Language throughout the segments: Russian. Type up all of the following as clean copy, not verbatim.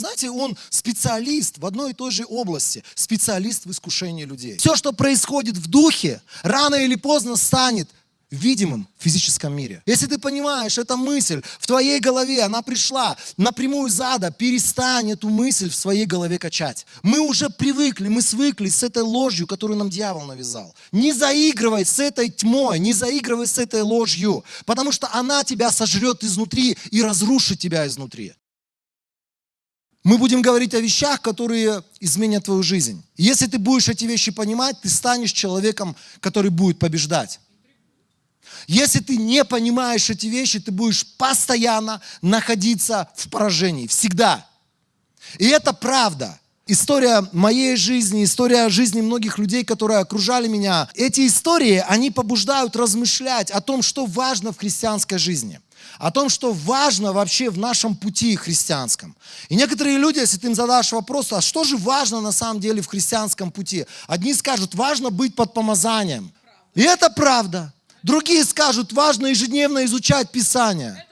Знаете, он специалист в одной и той же области, специалист в искушении людей. Все, что происходит в духе, рано или поздно станет видимым в физическом мире. Если ты понимаешь, эта мысль в твоей голове, она пришла напрямую из ада, перестань эту мысль в своей голове качать. Мы уже привыкли, мы свыклись с этой ложью, которую нам дьявол навязал. Не заигрывай с этой тьмой, не заигрывай с этой ложью, потому что она тебя сожрет изнутри и разрушит тебя изнутри. Мы будем говорить о вещах, которые изменят твою жизнь. Если ты будешь эти вещи понимать, ты станешь человеком, который будет побеждать. Если ты не понимаешь эти вещи, ты будешь постоянно находиться в поражении. Всегда. И это правда. История моей жизни, история жизни многих людей, которые окружали меня. Эти истории, они побуждают размышлять о том, что важно в христианской жизни. О том, что важно вообще в нашем пути христианском. И некоторые люди, если ты им задашь вопрос, а что же важно на самом деле в христианском пути? Одни скажут, важно быть под помазанием. И это правда. Другие скажут, важно ежедневно изучать Писание.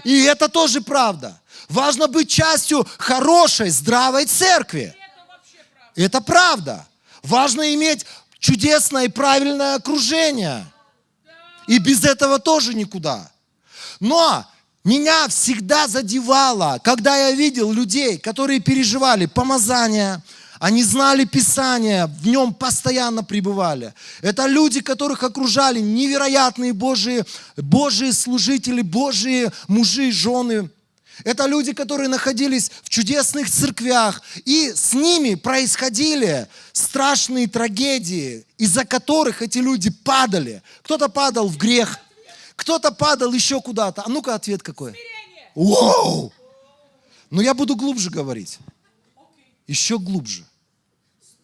И это тоже правда. Важно быть частью хорошей, здравой церкви. Это правда. Важно иметь чудесное и правильное окружение. И без этого тоже никуда. Но меня всегда задевало, когда я видел людей, которые переживали помазание, они знали Писание, в нем постоянно пребывали. Это люди, которых окружали невероятные Божьи служители, Божьи мужи и жены. Это люди, которые находились в чудесных церквях, и с ними происходили страшные трагедии, из-за которых эти люди падали. Кто-то падал в грех, кто-то падал еще куда-то. А ну-ка, ответ какой? Вау! Но я буду глубже говорить. Еще глубже.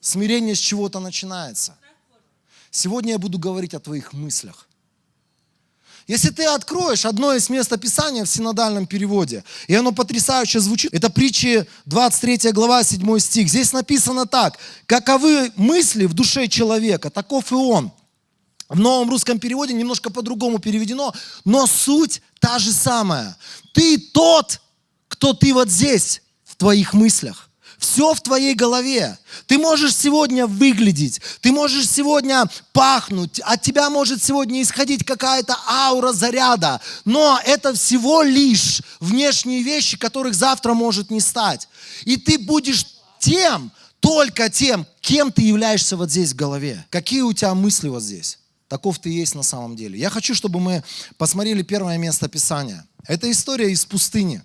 Смирение с чего-то начинается. Сегодня я буду говорить о твоих мыслях. Если ты откроешь одно из мест Писания в синодальном переводе, и оно потрясающе звучит, это Притчи 23 глава, 7 стих. Здесь написано так: «Каковы мысли в душе человека, таков и он». В новом русском переводе немножко по-другому переведено, но суть та же самая. Ты тот, кто ты вот здесь, в твоих мыслях. Все в твоей голове. Ты можешь сегодня выглядеть, ты можешь сегодня пахнуть, от тебя может сегодня исходить какая-то аура заряда, но это всего лишь внешние вещи, которых завтра может не стать. И ты будешь только тем, кем ты являешься вот здесь в голове. Какие у тебя мысли вот здесь? Таков ты есть на самом деле. Я хочу, чтобы мы посмотрели первое место Писания. Это история из пустыни.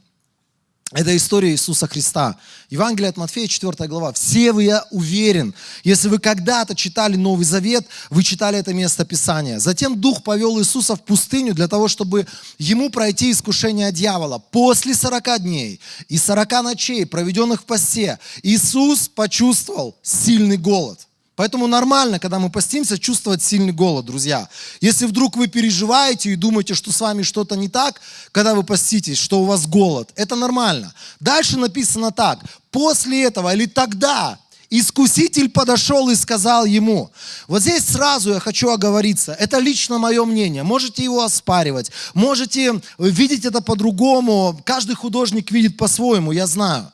Это история Иисуса Христа. Евангелие от Матфея, 4 глава. Все вы, я уверен, если вы когда-то читали Новый Завет, вы читали это место Писания. Затем Дух повел Иисуса в пустыню для того, чтобы ему пройти искушение дьявола. После 40 дней и 40 ночей, проведенных в посте, Иисус почувствовал сильный голод. Поэтому нормально, когда мы постимся, чувствовать сильный голод, друзья. Если вдруг вы переживаете и думаете, что с вами что-то не так, когда вы поститесь, что у вас голод, это нормально. Дальше написано так: после этого или тогда искуситель подошел и сказал ему. Вот здесь сразу я хочу оговориться. Это лично мое мнение. Можете его оспаривать, можете видеть это по-другому. Каждый художник видит по-своему, я знаю.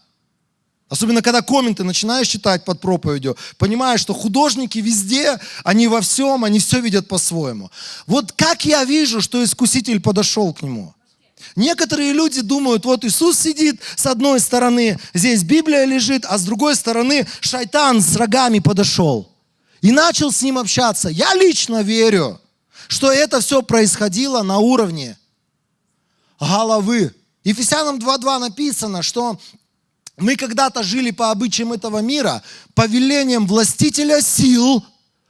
Особенно, когда комменты начинаешь читать под проповедью, понимаешь, что художники везде, они во всем, они все видят по-своему. Вот как я вижу, что искуситель подошел к нему. Некоторые люди думают, вот Иисус сидит, с одной стороны здесь Библия лежит, а с другой стороны шайтан с рогами подошел. И начал с ним общаться. Я лично верю, что это все происходило на уровне головы. Ефесянам 2:2 написано, что мы когда-то жили по обычаям этого мира, по велениям властителя сил,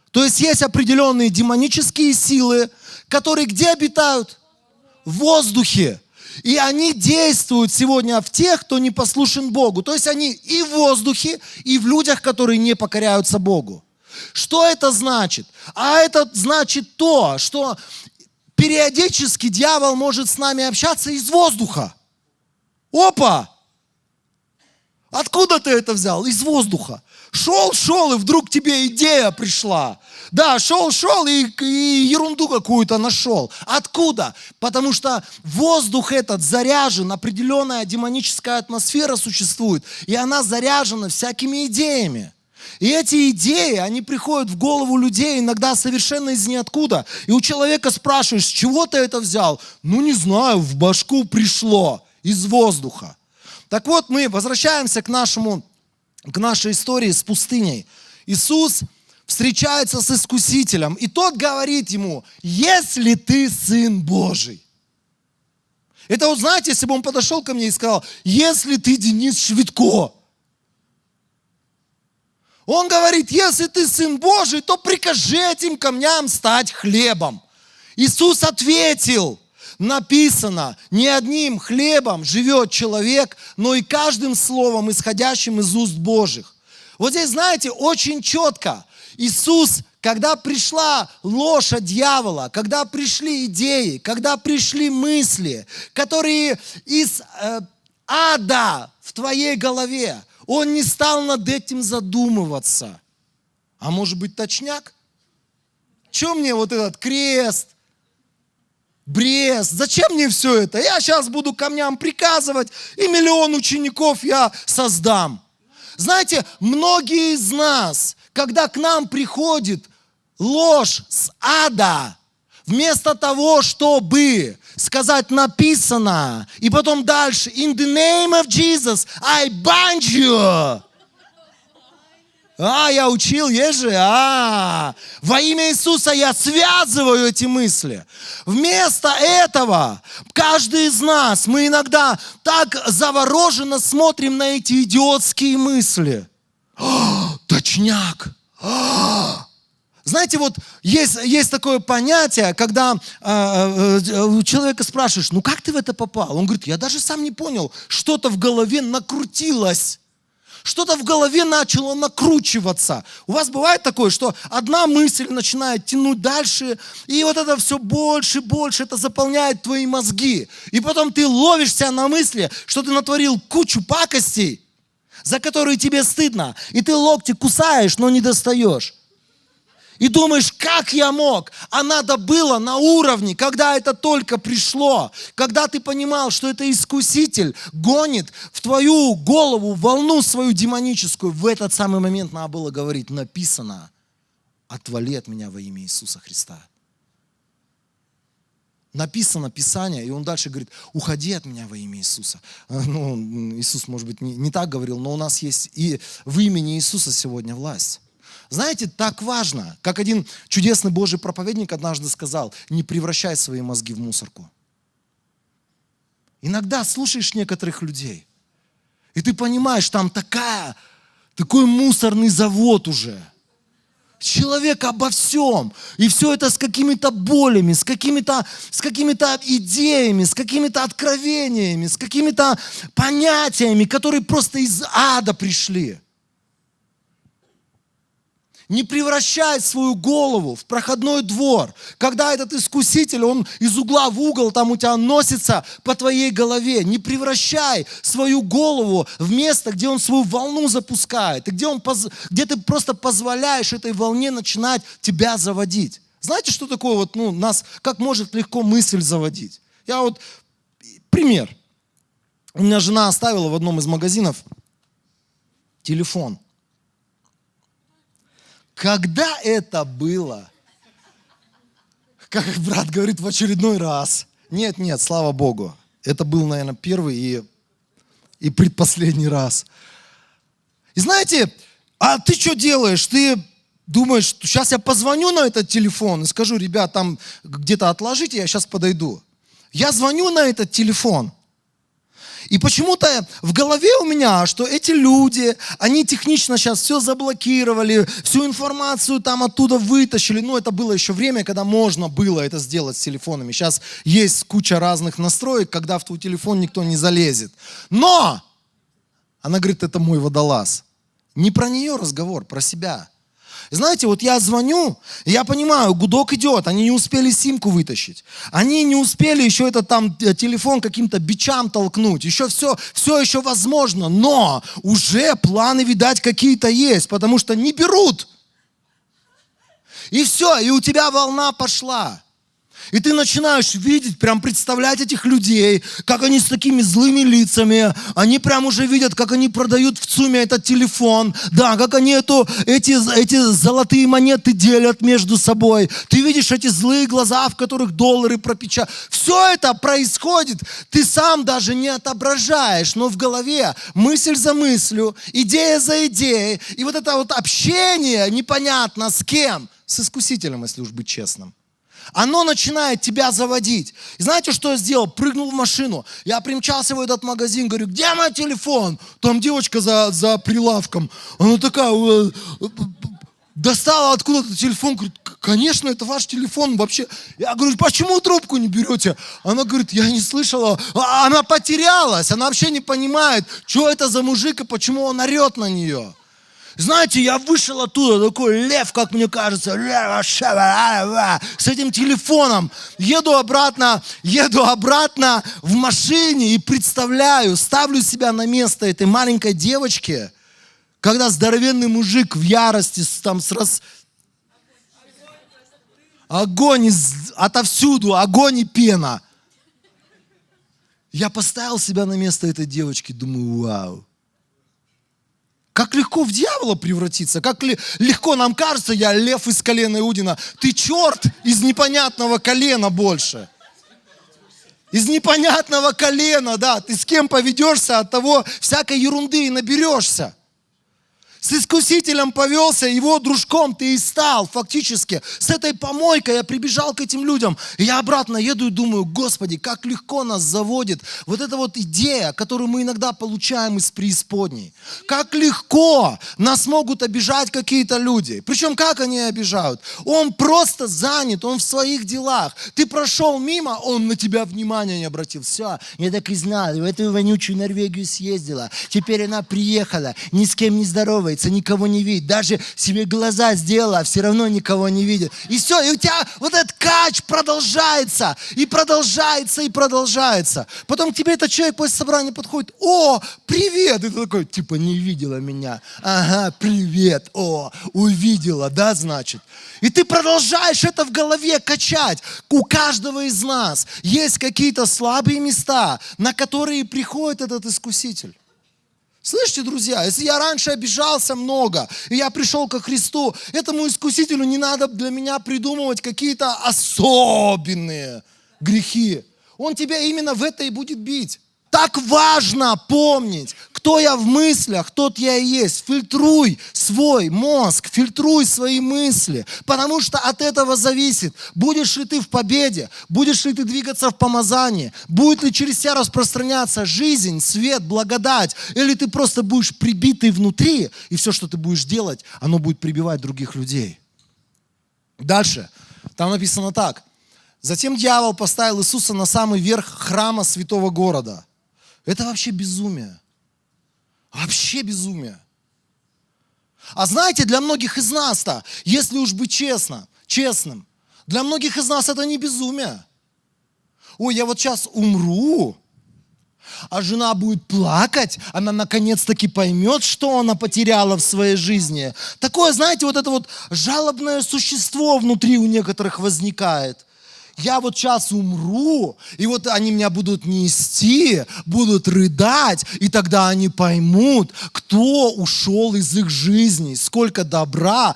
то есть есть определенные демонические силы, которые где обитают? В воздухе. И они действуют сегодня в тех, кто не послушен Богу. То есть они и в воздухе, и в людях, которые не покоряются Богу. Что это значит? А это значит то, что периодически дьявол может с нами общаться из воздуха. Опа! Откуда ты это взял? Из воздуха. Шел, и вдруг тебе идея пришла. Да, шел, и ерунду какую-то нашел. Откуда? Потому что воздух этот заряжен, определенная демоническая атмосфера существует, и она заряжена всякими идеями. И эти идеи, они приходят в голову людей иногда совершенно из ниоткуда. И у человека спрашиваешь, с чего ты это взял? Ну, не знаю, в башку пришло, из воздуха. Так вот, мы возвращаемся к нашей истории с пустыней. Иисус встречается с искусителем, и тот говорит ему: если ты Сын Божий. Это вот, знаете, если бы он подошел ко мне и сказал: если ты Денис Швидко. Он говорит: если ты Сын Божий, то прикажи этим камням стать хлебом. Иисус ответил: написано, не одним хлебом живет человек, но и каждым словом, исходящим из уст Божьих. Вот здесь, знаете, очень четко. Иисус, когда пришла ложь от дьявола, когда пришли идеи, когда пришли мысли, которые из ада в твоей голове, Он не стал над этим задумываться. А может быть, точняк? Че мне вот этот крест, Брест, зачем мне все это? Я сейчас буду камням приказывать, и 1 000 000 учеников я создам. Знаете, многие из нас, когда к нам приходит ложь с ада, вместо того, чтобы сказать написано, и потом дальше, in the name of Jesus, I bind you. Я учил, есть же, во имя Иисуса я связываю эти мысли. Вместо этого, каждый из нас, мы иногда так завороженно смотрим на эти идиотские мысли. Точняк. Знаете, вот есть такое понятие, когда у человека спрашиваешь: ну как ты в это попал? Он говорит: я даже сам не понял, что-то в голове накрутилось. Что-то в голове начало накручиваться. У вас бывает такое, что одна мысль начинает тянуть дальше, и вот это все больше и больше, это заполняет твои мозги. И потом ты ловишься на мысли, что ты натворил кучу пакостей, за которые тебе стыдно, и ты локти кусаешь, но не достаешь. И думаешь: как я мог? А надо было на уровне, когда это только пришло, когда ты понимал, что это искуситель гонит в твою голову волну свою демоническую. В этот самый момент надо было говорить: написано, отвали от меня во имя Иисуса Христа. Написано Писание, и он дальше говорит: уходи от меня во имя Иисуса. Ну, Иисус, может быть, не так говорил, но у нас есть и в имени Иисуса сегодня власть. Знаете, так важно, как один чудесный Божий проповедник однажды сказал: не превращай свои мозги в мусорку. Иногда слушаешь некоторых людей, и ты понимаешь, там такой мусорный завод уже. Человек обо всем. И все это с какими-то болями, с какими-то идеями, с какими-то откровениями, с какими-то понятиями, которые просто из ада пришли. Не превращай свою голову в проходной двор, когда этот искуситель, он из угла в угол там у тебя носится по твоей голове. Не превращай свою голову в место, где он свою волну запускает, и где ты просто позволяешь этой волне начинать тебя заводить. Знаете, что такое нас, как может легко мысль заводить? Пример. У меня жена оставила в одном из магазинов телефон. Когда это было? Как брат говорит, в очередной раз. Нет, слава Богу. Это был, наверное, первый и предпоследний раз. И знаете, а ты что делаешь? Ты думаешь: сейчас я позвоню на этот телефон и скажу: ребят, там где-то отложите, я сейчас подойду. Я звоню на этот телефон. И почему-то в голове у меня, что эти люди, они технично сейчас все заблокировали, всю информацию там оттуда вытащили. Это было еще время, когда можно было это сделать с телефонами. Сейчас есть куча разных настроек, когда в твой телефон никто не залезет. Но она говорит: это мой водолаз. Не про нее разговор, про себя. Знаете, вот я звоню, и я понимаю, гудок идет, они не успели симку вытащить. Они не успели еще этот там телефон каким-то бичам толкнуть. Еще все еще возможно, но уже планы, видать, какие-то есть, потому что не берут. И все, и у тебя волна пошла. И ты начинаешь видеть, прям представлять этих людей, как они с такими злыми лицами, они прям уже видят, как они продают в ЦУМе этот телефон, да, как они эти золотые монеты делят между собой. Ты видишь эти злые глаза, в которых доллары пропечатаны. Все это происходит, ты сам даже не отображаешь, но в голове мысль за мыслью, идея за идеей. И вот это вот общение непонятно с кем, с искусителем, если уж быть честным. Оно начинает тебя заводить. И знаете, что я сделал? Прыгнул в машину. Я примчался в этот магазин, говорю, где мой телефон? Там девочка за прилавком. Она такая, достала откуда-то телефон, говорит, конечно, это ваш телефон вообще. Я говорю, почему трубку не берете? Она говорит, я не слышала. Она потерялась, она вообще не понимает, что это за мужик и почему он орет на нее. Знаете, я вышел оттуда, такой лев, как мне кажется, с этим телефоном. Еду обратно в машине и представляю, ставлю себя на место этой маленькой девочки, когда здоровенный мужик в ярости, огонь отовсюду, огонь и пена. Я поставил себя на место этой девочки, думаю, вау. Как легко в дьявола превратиться, как легко нам кажется, я лев из колена Иудина. Ты черт из непонятного колена больше. Из непонятного колена, да. Ты с кем поведешься, от того всякой ерунды и наберешься. С искусителем повелся, его дружком ты и стал фактически. С этой помойкой я прибежал к этим людям. И я обратно еду и думаю, Господи, как легко нас заводит вот эта вот идея, которую мы иногда получаем из преисподней. Как легко нас могут обижать какие-то люди. Причем как они обижают? Он просто занят, он в своих делах. Ты прошел мимо, он на тебя внимания не обратил. Все, я так и знал, в эту вонючую Норвегию съездила. Теперь она приехала, ни с кем не здоровается. Никого не видит. Даже себе глаза сделала, а все равно никого не видит. И все, и у тебя вот этот кач продолжается, и продолжается, и продолжается. Потом к тебе этот человек после собрания подходит, о, привет, и ты такой, типа, не видела меня. Ага, привет, о, увидела, да, значит. И ты продолжаешь это в голове качать. У каждого из нас есть какие-то слабые места, на которые приходит этот искуситель. Слышите, друзья, если я раньше обижался много, и я пришел ко Христу, этому искусителю не надо для меня придумывать какие-то особенные грехи. Он тебя именно в это и будет бить. Так важно помнить, кто я в мыслях, тот я и есть. Фильтруй свой мозг, фильтруй свои мысли, потому что от этого зависит, будешь ли ты в победе, будешь ли ты двигаться в помазании, будет ли через тебя распространяться жизнь, свет, благодать, или ты просто будешь прибитый внутри, и все, что ты будешь делать, оно будет прибивать других людей. Дальше, там написано так. Затем дьявол поставил Иисуса на самый верх храма святого города. Это вообще безумие. Вообще безумие. А знаете, для многих из нас-то, если уж быть честным, для многих из нас это не безумие. Ой, я вот сейчас умру, а жена будет плакать, она наконец-таки поймет, что она потеряла в своей жизни. Такое, знаете, вот это вот жалобное существо внутри у некоторых возникает. Я вот сейчас умру, и вот они меня будут нести, будут рыдать, и тогда они поймут, кто ушел из их жизни, сколько добра.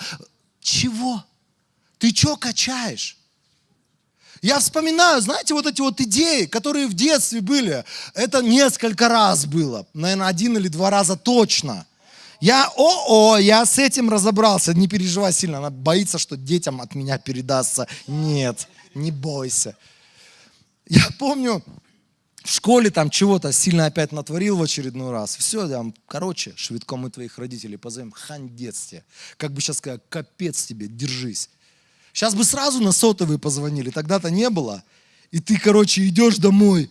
Чего? Ты что качаешь? Я вспоминаю, знаете, вот эти вот идеи, которые в детстве были. Это несколько раз было, наверное, 1 или 2 раза точно. Я с этим разобрался, не переживай сильно, она боится, что детям от меня передастся. Нет. Не бойся. Я помню, в школе там чего-то сильно опять натворил в очередной раз. Все, там, швидко мы твоих родителей позовем, хандец тебе. Как бы сейчас сказать, капец тебе, держись. Сейчас бы сразу на сотовый позвонили, тогда-то не было. И ты, идешь домой,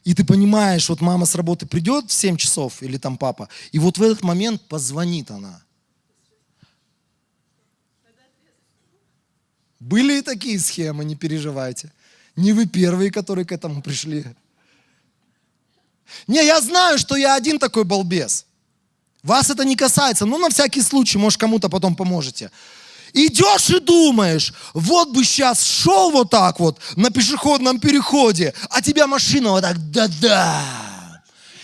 и ты понимаешь, вот мама с работы придет в 7 часов, или там папа, и вот в этот момент позвонит она. Были и такие схемы, не переживайте. Не вы первые, которые к этому пришли. Не, я знаю, что я один такой балбес. Вас это не касается, но на всякий случай, может, кому-то потом поможете. Идешь и думаешь, вот бы сейчас шел вот так вот на пешеходном переходе, а тебя машина вот так да-да.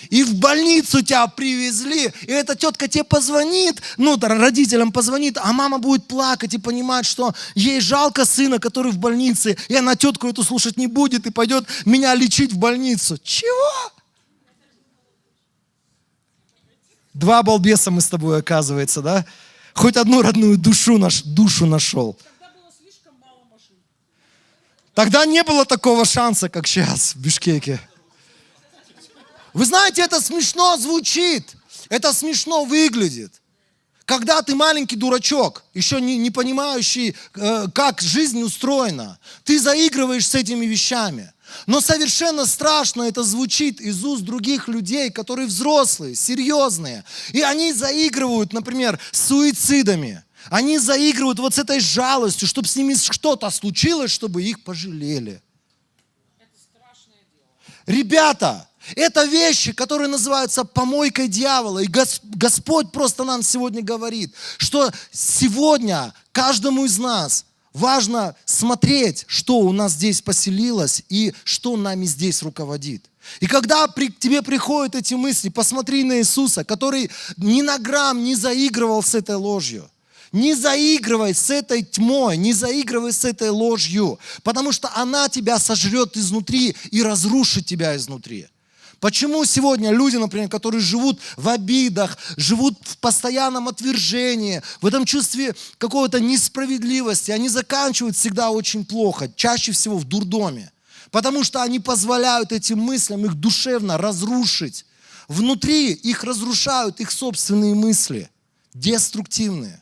И в больницу тебя привезли, и эта тетка тебе позвонит, родителям позвонит, а мама будет плакать и понимать, что ей жалко сына, который в больнице, и она тетку эту слушать не будет и пойдет меня лечить в больницу. Чего? Два балбеса мы с тобой, оказывается, да? Хоть одну родную душу нашел. Тогда было слишком мало машин. Тогда не было такого шанса, как сейчас в Бишкеке. Вы знаете, это смешно звучит, это смешно выглядит. Когда ты маленький дурачок, еще не понимающий, как жизнь устроена, ты заигрываешь с этими вещами. Но совершенно страшно это звучит из уст других людей, которые взрослые, серьезные. И они заигрывают, например, с суицидами. Они заигрывают вот с этой жалостью, чтобы с ними что-то случилось, чтобы их пожалели. Это страшное дело. Ребята, это вещи, которые называются помойкой дьявола. И Господь просто нам сегодня говорит, что сегодня каждому из нас важно смотреть, что у нас здесь поселилось и что нами здесь руководит. И когда к тебе приходят эти мысли, посмотри на Иисуса, который ни на грамм не заигрывал с этой ложью. Не заигрывай с этой тьмой, не заигрывай с этой ложью, потому что она тебя сожрет изнутри и разрушит тебя изнутри. Почему сегодня люди, например, которые живут в обидах, живут в постоянном отвержении, в этом чувстве какой-то несправедливости, они заканчивают всегда очень плохо, чаще всего в дурдоме, потому что они позволяют этим мыслям их душевно разрушить. Внутри их разрушают их собственные мысли, деструктивные.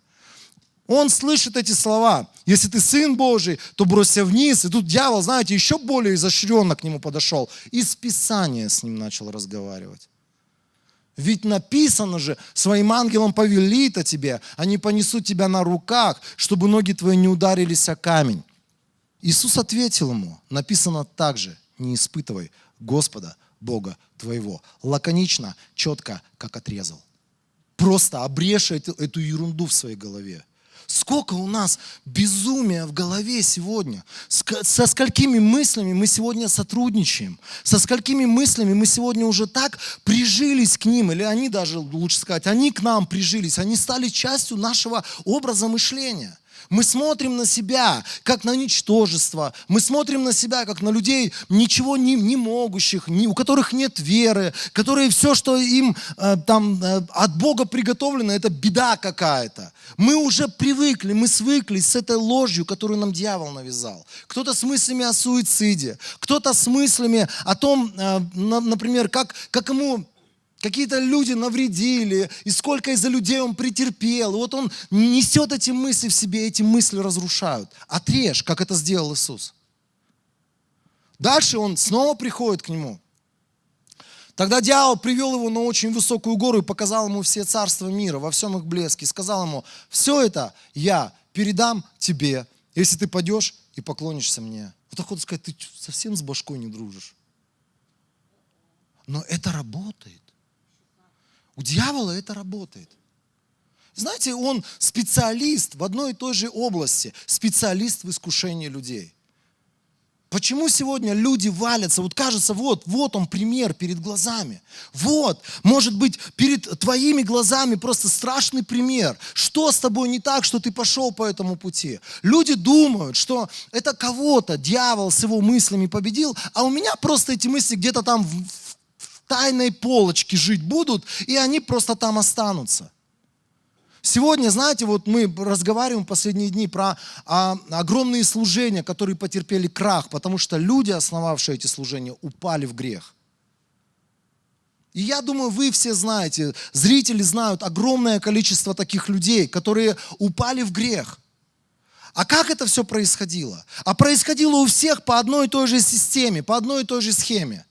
Он слышит эти слова. Если ты сын Божий, то бросься вниз. И тут дьявол, знаете, еще более изощренно к нему подошел. Из Писания с ним начал разговаривать. Ведь написано же, своим ангелам повелит о тебе, они понесут тебя на руках, чтобы ноги твои не ударились о камень. Иисус ответил ему, написано также, не испытывай Господа, Бога твоего. Лаконично, четко, как отрезал. Просто обрежь эту ерунду в своей голове. Сколько у нас безумия в голове сегодня. Со сколькими мыслями мы сегодня сотрудничаем. Со сколькими мыслями мы сегодня уже так прижились к ним. Или они даже, лучше сказать, они к нам прижились. Они стали частью нашего образа мышления. Мы смотрим на себя, как на ничтожество. Мы смотрим на себя, как на людей, ничего не могущих, у которых нет веры, которые все, что им от Бога приготовлено, это беда какая-то. Мы уже привыкли, мы свыклись с этой ложью, которую нам дьявол навязал. Кто-то с мыслями о суициде, кто-то с мыслями о том, например, как ему... Какие-то люди навредили, и сколько из-за людей он претерпел. И вот он несет эти мысли в себе, эти мысли разрушают. Отрежь, как это сделал Иисус. Дальше он снова приходит к нему. Тогда дьявол привел его на очень высокую гору и показал ему все царства мира во всем их блеске. И сказал ему, все это я передам тебе, если ты пойдешь и поклонишься мне. Вот так вот сказать, ты совсем с башкой не дружишь. Но это работает. У дьявола это работает. Знаете, он специалист в одной и той же области, специалист в искушении людей. Почему сегодня люди валятся? Вот кажется, вот он пример перед глазами. Вот, может быть, перед твоими глазами просто страшный пример. Что с тобой не так, что ты пошел по этому пути? Люди думают, что это кого-то дьявол с его мыслями победил, а у меня просто эти мысли где-то там в тайной полочке жить будут, и они просто там останутся. Сегодня, знаете, вот мы разговариваем в последние дни про огромные служения, которые потерпели крах, потому что люди, основавшие эти служения, упали в грех. И я думаю, вы все знаете, зрители знают огромное количество таких людей, которые упали в грех. А как это все происходило? А происходило у всех по одной и той же системе, по одной и той же схеме.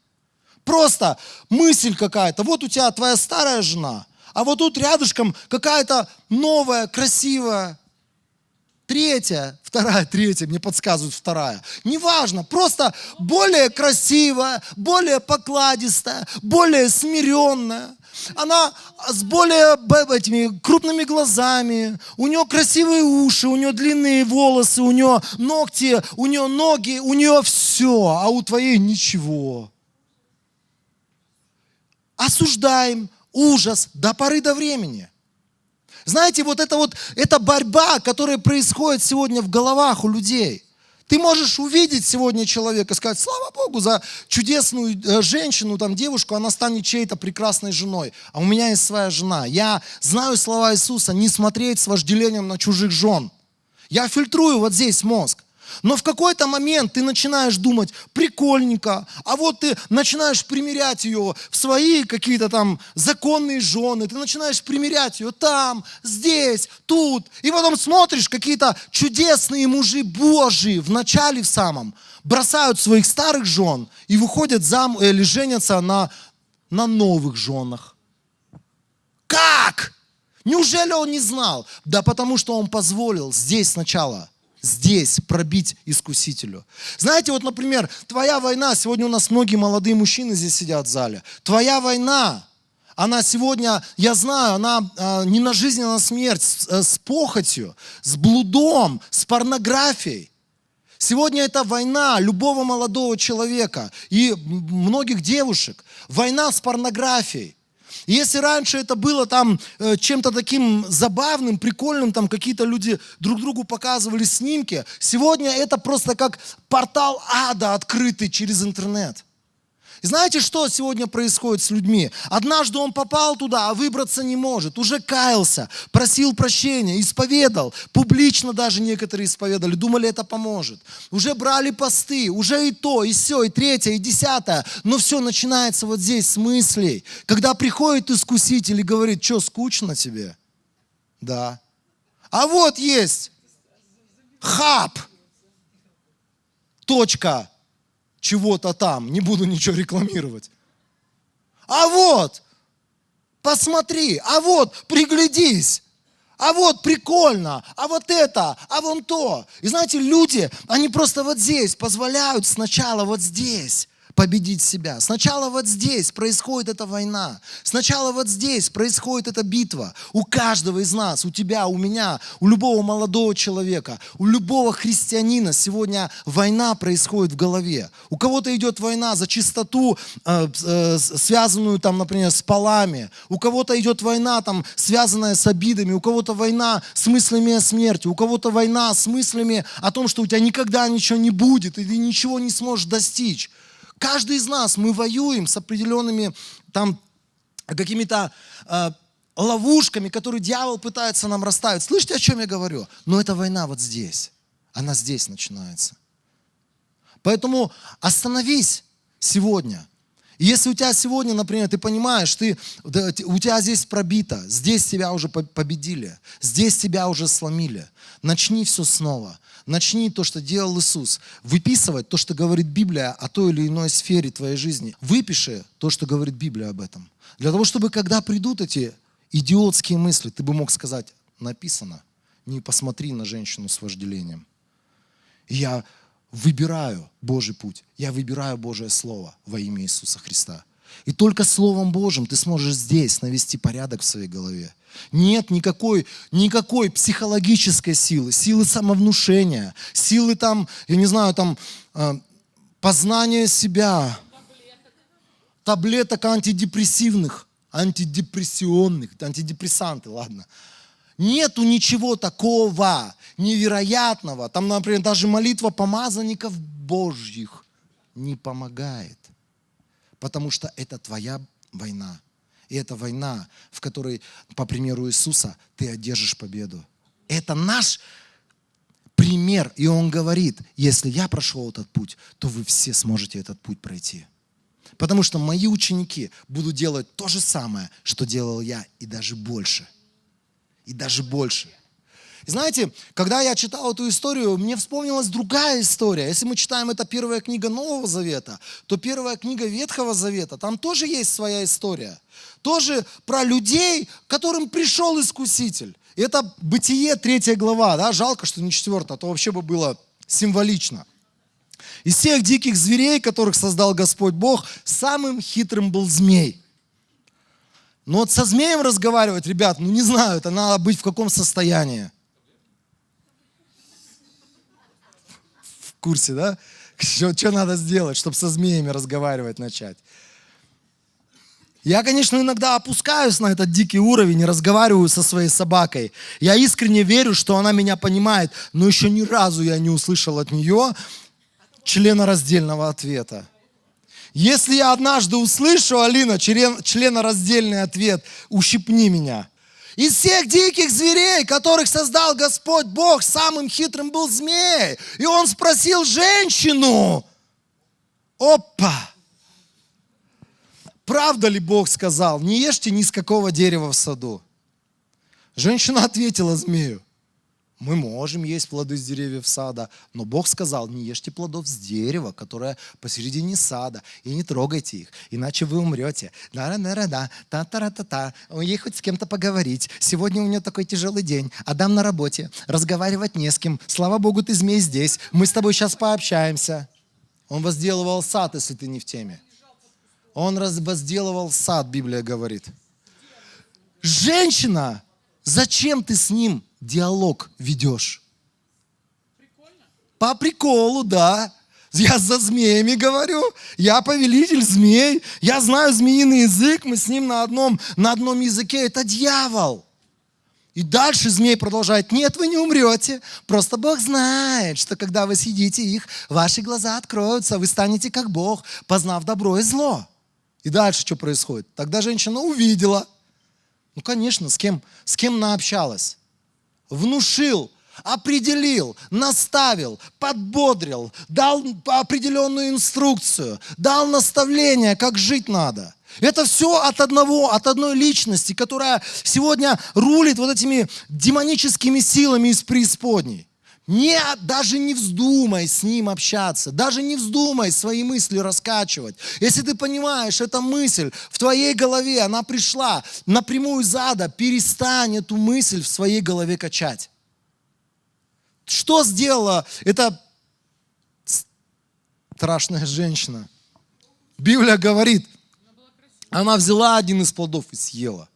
Просто мысль какая-то, вот у тебя твоя старая жена, а вот тут рядышком какая-то новая, красивая. третья, вторая, третья, мне подсказывают вторая. Неважно, просто более красивая, более покладистая, более смиренная. Она с более этими крупными глазами, у нее красивые уши, у нее длинные волосы, у нее ногти, у нее ноги, у нее все, а у твоей ничего. Осуждаем ужас до поры до времени. Знаете, эта борьба, которая происходит сегодня в головах у людей. Ты можешь увидеть сегодня человека и сказать: слава Богу за чудесную женщину, девушку, она станет чьей-то прекрасной женой. А у меня есть своя жена. Я знаю слова Иисуса: не смотреть с вожделением на чужих жен. Я фильтрую вот здесь мозг. Но в какой-то момент ты начинаешь думать: прикольненько, а вот ты начинаешь примерять ее в свои какие-то законные жены, ты начинаешь примерять ее там, здесь, тут, и потом смотришь, какие-то чудесные мужи Божьи в начале в самом бросают своих старых жен и выходят или женятся на новых женах. Как? Неужели он не знал? Да потому что он позволил здесь сначала пробить искусителю. Знаете, например, твоя война, сегодня у нас многие молодые мужчины здесь сидят в зале. Твоя война, она сегодня, я знаю, она не на жизнь, а на смерть, с похотью, с блудом, с порнографией. Сегодня это война любого молодого человека и многих девушек. Война с порнографией. И если раньше это было чем-то таким забавным, прикольным, какие-то люди друг другу показывали снимки, сегодня это просто как портал ада, открытый через интернет. И знаете, что сегодня происходит с людьми? Однажды он попал туда, а выбраться не может. Уже каялся, просил прощения, исповедал. Публично даже некоторые исповедали, думали, это поможет. Уже брали посты, уже и то, и сё, и третье, и десятое. Но все начинается вот здесь с мыслей. Когда приходит искуситель и говорит: что, скучно тебе? Да. А вот есть хаб. Точка. Чего-то там, не буду ничего рекламировать. А вот, посмотри, а вот, приглядись, а вот прикольно, а вот это, а вон то. И знаете, люди, они просто вот здесь позволяют сначала вот здесь победить себя. Сначала вот здесь происходит эта война. Сначала вот здесь происходит эта битва. У каждого из нас, у тебя, у меня, у любого молодого человека, у любого христианина сегодня война происходит в голове. У кого-то идет война за чистоту, связанную например, с полами. У кого-то идет война, связанная с обидами. У кого-то война с мыслями о смерти. У кого-то война с мыслями о том, что у тебя никогда ничего не будет, и ты ничего не сможешь достичь. Каждый из нас, мы воюем с определенными какими-то ловушками, которые дьявол пытается нам расставить. Слышите, о чем я говорю? Но эта война вот здесь. Она здесь начинается. Поэтому остановись сегодня. И если у тебя сегодня, например, ты понимаешь, у тебя здесь пробито, здесь тебя уже победили, здесь тебя уже сломили, начни все снова. Начни то, что делал Иисус. Выписывать то, что говорит Библия о той или иной сфере твоей жизни. Выпиши то, что говорит Библия об этом. Для того, чтобы когда придут эти идиотские мысли, ты бы мог сказать: написано, не посмотри на женщину с вожделением. Я выбираю Божий путь. Я выбираю Божие Слово во имя Иисуса Христа. И только Словом Божьим ты сможешь здесь навести порядок в своей голове. Нет никакой психологической силы, силы самовнушения, силы познания себя, таблеток антидепрессивных, антидепрессанты, ладно. Нету ничего такого невероятного. Например, даже молитва помазанников Божьих не помогает. Потому что это твоя война. И это война, в которой, по примеру Иисуса, ты одержишь победу. Это наш пример. И Он говорит: если я прошел этот путь, то вы все сможете этот путь пройти. Потому что мои ученики будут делать то же самое, что делал я, и даже больше. И даже больше. И знаете, когда я читал эту историю, мне вспомнилась другая история. Если мы читаем, это первая книга Нового Завета, то первая книга Ветхого Завета, там тоже есть своя история. Тоже про людей, к которым пришел Искуситель. Это Бытие 3 глава, да? Жалко, что не 4, а то вообще бы было символично. Из всех диких зверей, которых создал Господь Бог, самым хитрым был змей. Но вот со змеем разговаривать, ребят, ну не знаю, это надо быть в каком состоянии. В курсе, да? Что надо сделать, чтобы со змеями разговаривать начать? Я, конечно, иногда опускаюсь на этот дикий уровень и разговариваю со своей собакой. Я искренне верю, что она меня понимает, но еще ни разу я не услышал от нее членораздельного ответа. Если я однажды услышу, Алина, членораздельный ответ, ущипни меня. Из всех диких зверей, которых создал Господь Бог, самым хитрым был змей. И он спросил женщину, опа! Правда ли Бог сказал, не ешьте ни с какого дерева в саду? Женщина ответила змею, мы можем есть плоды с деревьев сада, но Бог сказал, не ешьте плодов с дерева, которое посередине сада, и не трогайте их, иначе вы умрете. Да-да-да-да, та-та-та-та, ей хоть с кем-то поговорить. Сегодня у нее такой тяжелый день, Адам на работе, разговаривать не с кем. Слава Богу, ты змей здесь, мы с тобой сейчас пообщаемся. Он возделывал сад, если ты не в теме. Он возделывал сад, Библия говорит. Женщина, зачем ты с ним диалог ведешь? Прикольно. По приколу, да. Я за змеями говорю. Я повелитель змей. Я знаю змеиный язык. Мы с ним на одном языке. Это дьявол. И дальше змей продолжает. Нет, вы не умрете. Просто Бог знает, что когда вы съедите их, ваши глаза откроются. Вы станете как Бог, познав добро и зло. И дальше что происходит? Тогда женщина увидела. Ну, конечно, с кем наобщалась? Внушил, определил, наставил, подбодрил, дал определенную инструкцию, дал наставление, как жить надо. Это все от одной личности, которая сегодня рулит вот этими демоническими силами из преисподней. Даже не вздумай с ним общаться, даже не вздумай свои мысли раскачивать. Если ты понимаешь, эта мысль в твоей голове, она пришла напрямую из ада, перестань эту мысль в своей голове качать. Что сделала эта страшная женщина? Библия говорит, она взяла один из плодов и съела.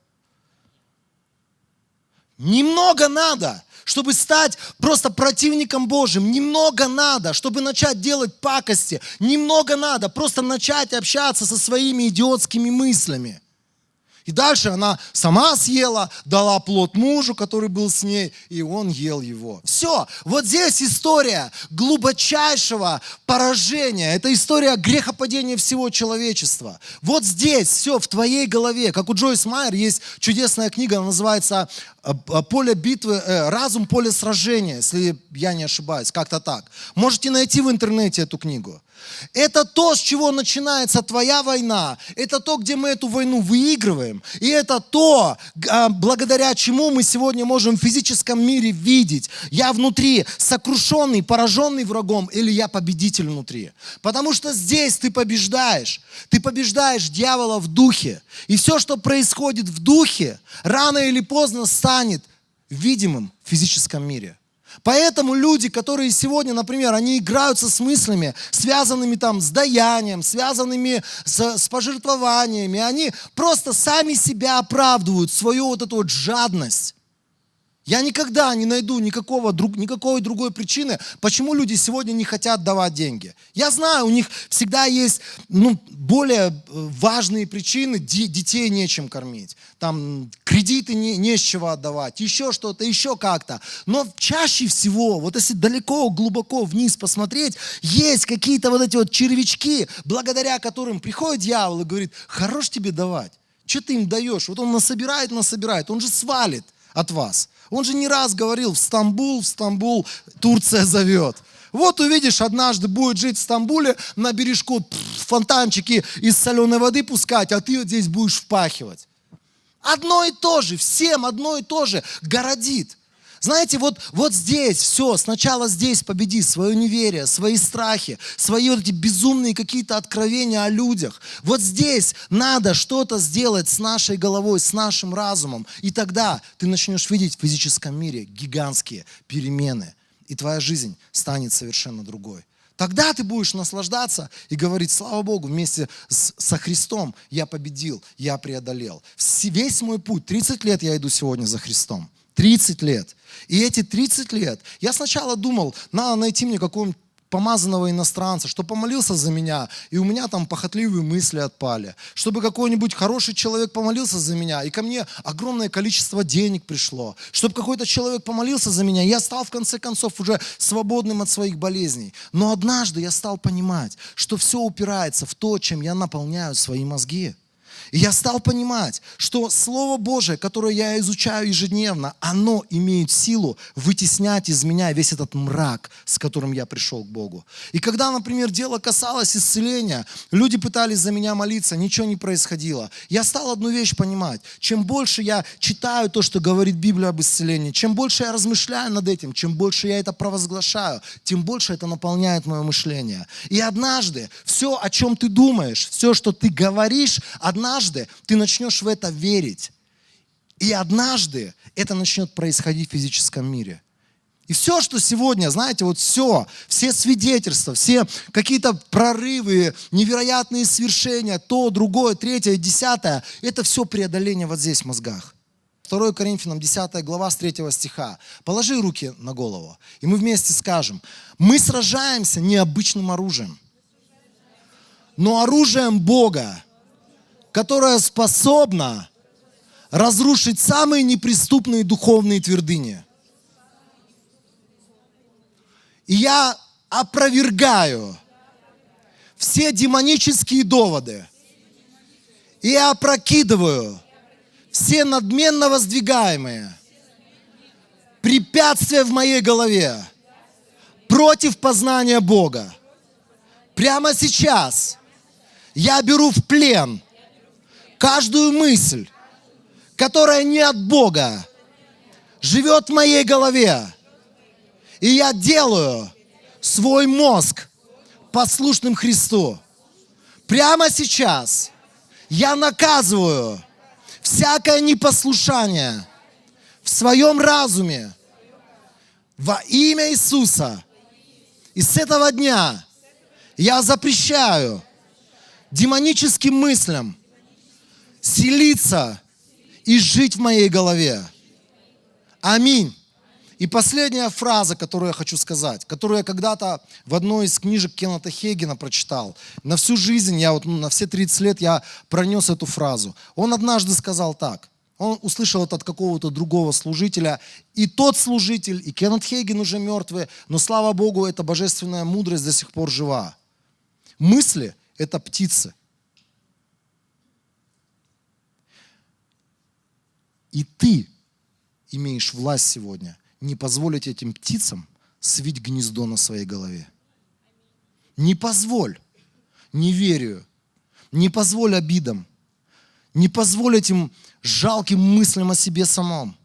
Немного надо, чтобы стать просто противником Божьим. Немного надо, чтобы начать делать пакости. Немного надо, просто начать общаться со своими идиотскими мыслями. И дальше она сама съела, дала плод мужу, который был с ней, и он ел его. Все, вот здесь история глубочайшего поражения. Это история грехопадения всего человечества. Вот здесь все в твоей голове. Как у Джойс Майер есть чудесная книга, она называется «Поле битвы», «Разум, поле сражения», если я не ошибаюсь, как-то так. Можете найти в интернете эту книгу. Это то, с чего начинается твоя война. Это то, где мы эту войну выигрываем. И это то, благодаря чему мы сегодня можем в физическом мире видеть. Я внутри сокрушенный, пораженный врагом, или я победитель внутри. Потому что здесь ты побеждаешь. Ты побеждаешь дьявола в духе. И все, что происходит в духе, рано или поздно станет видимым в физическом мире. Поэтому люди, которые сегодня, например, они играются с мыслями, связанными там с даянием, связанными с пожертвованиями, они просто сами себя оправдывают, свою вот эту вот жадность. Я никогда не найду никакой другой причины, почему люди сегодня не хотят давать деньги. Я знаю, у них всегда есть более важные причины, детей нечем кормить, там кредиты не с чего отдавать, еще что-то, еще как-то. Но чаще всего, вот если далеко, глубоко вниз посмотреть, есть какие-то вот эти вот червячки, благодаря которым приходит дьявол и говорит, хорош тебе давать, что ты им даешь? Вот он насобирает, он же свалит от вас. Он же не раз говорил, в Стамбул Турция зовет. Вот увидишь, однажды будет жить в Стамбуле, на бережку фонтанчики из соленой воды пускать, а ты вот здесь будешь впахивать. Одно и то же, всем одно и то же городит. Знаете, вот здесь все, сначала здесь победи свое неверие, свои страхи, свои вот эти безумные какие-то откровения о людях. Вот здесь надо что-то сделать с нашей головой, с нашим разумом. И тогда ты начнешь видеть в физическом мире гигантские перемены. И твоя жизнь станет совершенно другой. Тогда ты будешь наслаждаться и говорить: слава Богу, вместе со Христом я победил, я преодолел. Весь мой путь, 30 лет я иду сегодня за Христом. 30 лет. И эти 30 лет, я сначала думал, надо найти мне какого-нибудь помазанного иностранца, что помолился за меня, и у меня там похотливые мысли отпали. Чтобы какой-нибудь хороший человек помолился за меня, и ко мне огромное количество денег пришло. Чтобы какой-то человек помолился за меня, и я стал в конце концов уже свободным от своих болезней. Но однажды я стал понимать, что все упирается в то, чем я наполняю свои мозги. И я стал понимать, что Слово Божие, которое я изучаю ежедневно, оно имеет силу вытеснять из меня весь этот мрак, с которым я пришел к Богу. И когда, например, дело касалось исцеления, люди пытались за меня молиться, ничего не происходило. Я стал одну вещь понимать. Чем больше я читаю то, что говорит Библия об исцелении, чем больше я размышляю над этим, чем больше я это провозглашаю, тем больше это наполняет мое мышление. И однажды все, о чем ты думаешь, все, что ты говоришь, однажды ты начнешь в это верить. И однажды это начнет происходить в физическом мире. И все, что сегодня, знаете, вот все свидетельства, все какие-то прорывы, невероятные свершения, то, другое, третье, десятое, это все преодоление вот здесь в мозгах. 2 Коринфянам 10 глава с 3 стиха. Положи руки на голову, и мы вместе скажем: мы сражаемся не обычным оружием, но оружием Бога, которая способна разрушить самые неприступные духовные твердыни. И я опровергаю все демонические доводы и опрокидываю все надменно воздвигаемые препятствия в моей голове против познания Бога. Прямо сейчас я беру в плен каждую мысль, которая не от Бога, живет в моей голове. И я делаю свой мозг послушным Христу. Прямо сейчас я наказываю всякое непослушание в своем разуме во имя Иисуса. И с этого дня я запрещаю демоническим мыслям селиться и жить в моей голове. Аминь. И последняя фраза, которую я хочу сказать, которую я когда-то в одной из книжек Кеннета Хейгена прочитал. На всю жизнь, на все 30 лет я пронес эту фразу. Он однажды сказал так. Он услышал это от какого-то другого служителя. И тот служитель, и Кеннет Хейген уже мертвый, но слава Богу, эта божественная мудрость до сих пор жива. Мысли – это птицы. И ты имеешь власть сегодня не позволить этим птицам свить гнездо на своей голове. Не позволь неверию, не позволь обидам, не позволь этим жалким мыслям о себе самом,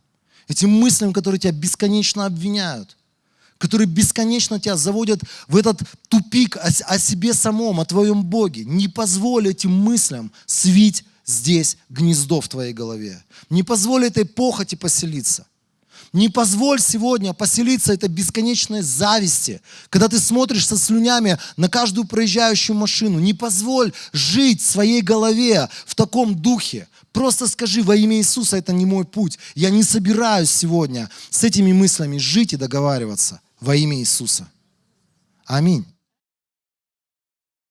этим мыслям, которые тебя бесконечно обвиняют, которые бесконечно тебя заводят в этот тупик о себе самом, о твоем Боге. Не позволь этим мыслям свить здесь гнездо в твоей голове. Не позволь этой похоти поселиться. Не позволь сегодня поселиться этой бесконечной зависти, когда ты смотришь со слюнями на каждую проезжающую машину. Не позволь жить в своей голове в таком духе. Просто скажи: во имя Иисуса, это не мой путь. Я не собираюсь сегодня с этими мыслями жить и договариваться во имя Иисуса. Аминь.